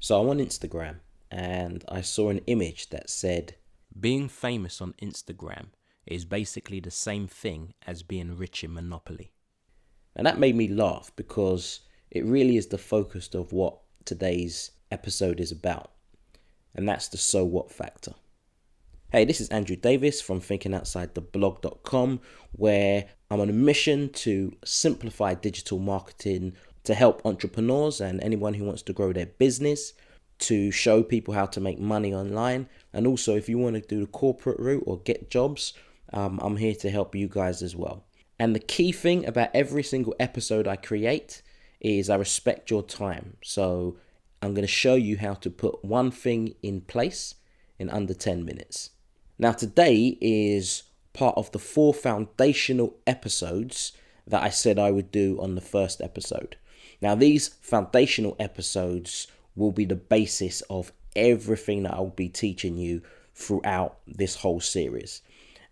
So I'm on Instagram and I saw an image that said, being famous on Instagram is basically the same thing as being rich in Monopoly. And that made me laugh because it really is the focus of what today's episode is about. And that's the so what factor. Hey, this is Andrew Davis from thinkingoutsidtheblog.com, where I'm on a mission to simplify digital marketing to help entrepreneurs and anyone who wants to grow their business, to show people how to make money online. And also, if you want to do the corporate route or get jobs, I'm here to help you guys as well. And the key thing about every single episode I create is I respect your time. So I'm going to show you how to put one thing in place in under 10 minutes. Now, today is part of the 4 foundational episodes that I said I would do on the first episode. Now, these foundational episodes will be the basis of everything that I'll be teaching you throughout this whole series.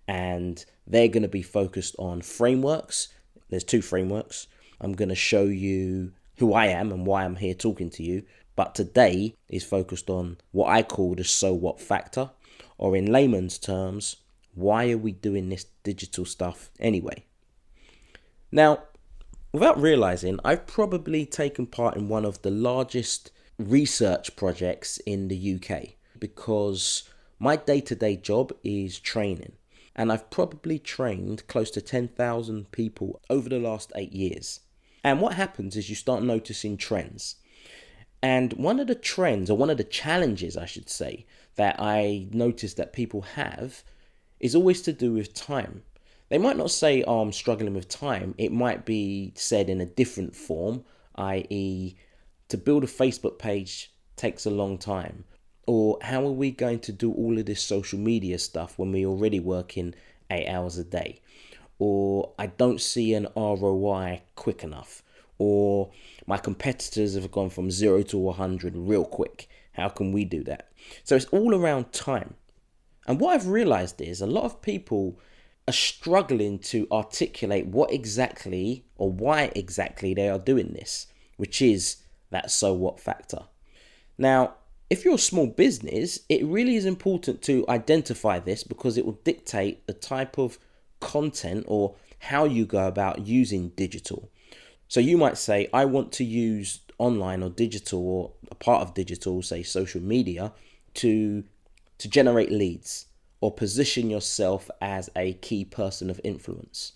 And they're going to be focused on frameworks. There's 2 frameworks. I'm going to show you who I am and why I'm here talking to you. But today is focused on what I call the so what factor, or in layman's terms, why are we doing this digital stuff anyway? Now, without realizing, I've probably taken part in one of the largest research projects in the UK because my day-to-day job is training. And I've probably trained close to 10,000 people over the last 8 years. And what happens is you start noticing trends. And one of the trends, or one of the challenges, I should say, that I notice that people have is always to do with time. They might not say, oh, I'm struggling with time. It might be said in a different form, i.e., to build a Facebook page takes a long time. Or how are we going to do all of this social media stuff when we're already working 8 hours a day? Or I don't see an ROI quick enough. Or my competitors have gone from 0 to 100 real quick. How can we do that? So it's all around time. And what I've realized is a lot of people are struggling to articulate what exactly or why exactly they are doing this, which is that so what factor. Now, if you're a small business, it really is important to identify this because it will dictate the type of content or how you go about using digital. So you might say, I want to use online or digital or a part of digital, say social media, to generate leads or position yourself as a key person of influence.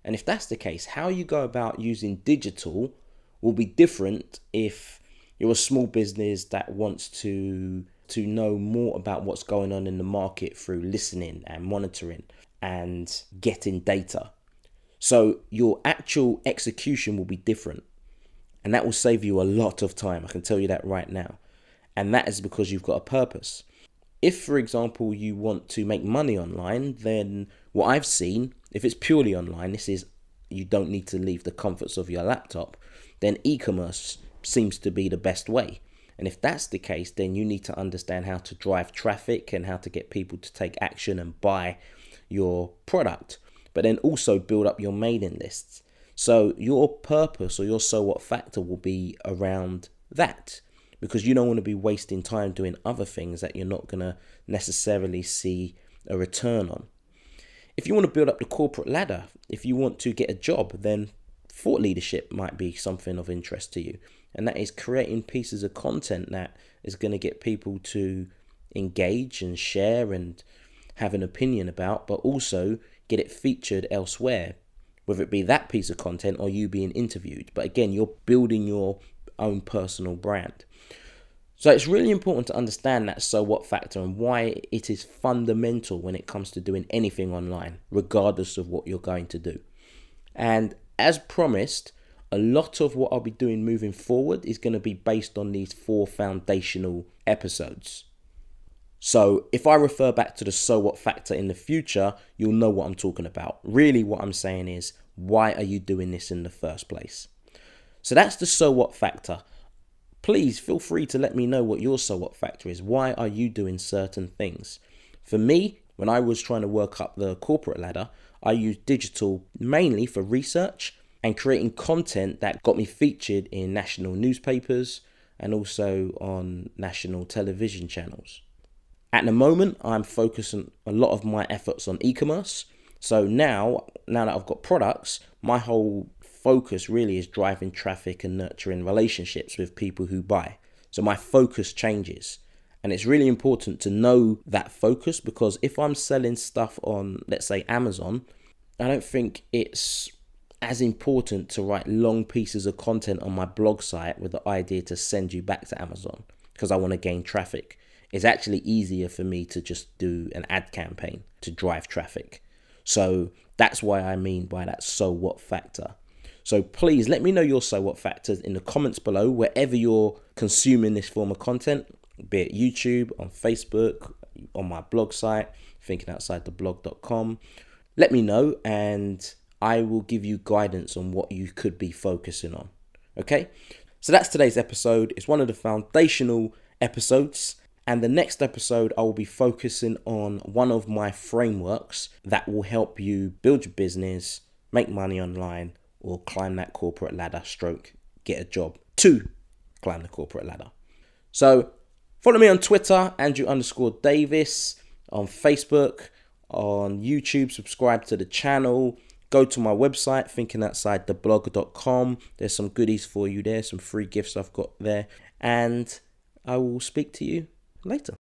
And if that's the case, how you go about using digital will be different if you're a small business that wants to know more about what's going on in the market through listening and monitoring and getting data. So your actual execution will be different. And that will save you a lot of time. I can tell you that right now. And that is because you've got a purpose. If, for example, you want to make money online, then what I've seen, if it's purely online, this is you don't need to leave the comforts of your laptop, then e-commerce seems to be the best way. And if that's the case, then you need to understand how to drive traffic and how to get people to take action and buy your product, but then also build up your mailing lists. So your purpose or your so what factor will be around that, because you don't want to be wasting time doing other things that you're not going to necessarily see a return on. If you want to build up the corporate ladder, if you want to get a job, then thought leadership might be something of interest to you. And that is creating pieces of content that is going to get people to engage and share and have an opinion about, but also get it featured elsewhere, whether it be that piece of content or you being interviewed. But again, you're building your own personal brand. So it's really important to understand that so what factor and why it is fundamental when it comes to doing anything online, regardless of what you're going to do. And as promised, a lot of what I'll be doing moving forward is going to be based on these 4 foundational episodes. So if I refer back to the so what factor in the future, you'll know what I'm talking about. Really what I'm saying is, why are you doing this in the first place? So that's the so what factor. Please feel free to let me know what your so what factor is. Why are you doing certain things? For me, when I was trying to work up the corporate ladder, I used digital mainly for research and creating content that got me featured in national newspapers, and also on national television channels. At the moment, I'm focusing a lot of my efforts on e-commerce. So now that I've got products, my whole focus really is driving traffic and nurturing relationships with people who buy. So my focus changes. And it's really important to know that focus, because if I'm selling stuff on, let's say, Amazon, I don't think it's as important to write long pieces of content on my blog site with the idea to send you back to Amazon because I want to gain traffic. It's actually easier for me to just do an ad campaign to drive traffic. So that's why I mean by that so what factor. So please let me know your so what factors in the comments below, wherever you're consuming this form of content, be it YouTube, on Facebook, on my blog site, thinkingoutsidtheblog.com. Let me know and I will give you guidance on what you could be focusing on. Okay? So that's today's episode. It's one of the foundational episodes. And the next episode, I will be focusing on one of my frameworks that will help you build your business, make money online, or climb that corporate ladder, get a job to climb the corporate ladder. So follow me on Twitter, Andrew_Davis, on Facebook, on YouTube, subscribe to the channel. Go to my website, thinkingoutsidtheblog.com. There's some goodies for you there, some free gifts I've got there. And I will speak to you later.